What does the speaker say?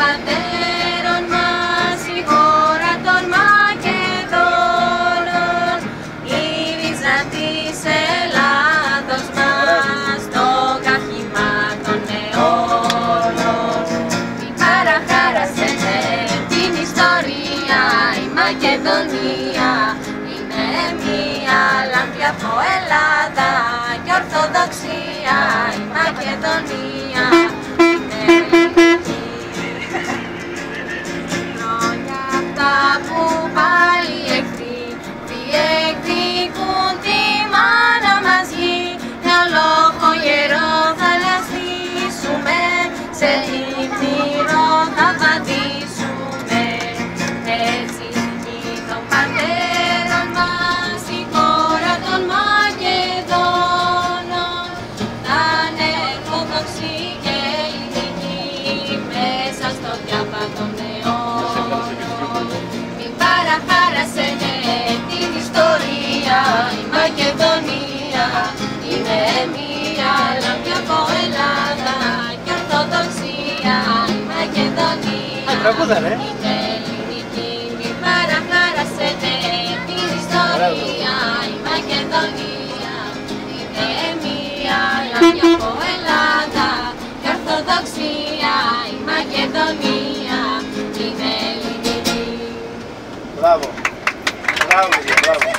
πατέρων μας, η χώρα των Μακεδόνων, η ρίζα της Ελλάδος μας, το κάχημα των αιώνων. Μην παραχάρασετε την ιστορία, η Μακεδονία είναι μία λάμπη από Ελλάδα και Ορθοδοξία, η Μακεδονία είναι ελληνική. Χρόνια αυτά που πάλι εχθροί διεκδικούν τη μάνα μας γη, για λόγο γερό θα λαστήσουμε, σε λιμνηρό θα βαδίσουμε. Έτσι γη των πατέρων μας, η χώρα των Μακεδόνων, θα είναι ορθόδοξη και ελληνική μέσα στο διάβα των αιώνων. Μην παραχάρασετε την ιστορία, η Μακεδονία είναι μία λάμπη από Ελλάδα και Ορθοδοξία, η Μακεδονία είναι ελληνική. Μην παραχάρασετε την ιστορία, η Μακεδονία είναι μία λάμπη από Ελλάδα και Ορθοδοξία, η Μακεδονία είναι ελληνική. Μπράβο, μπράβο, μπράβο.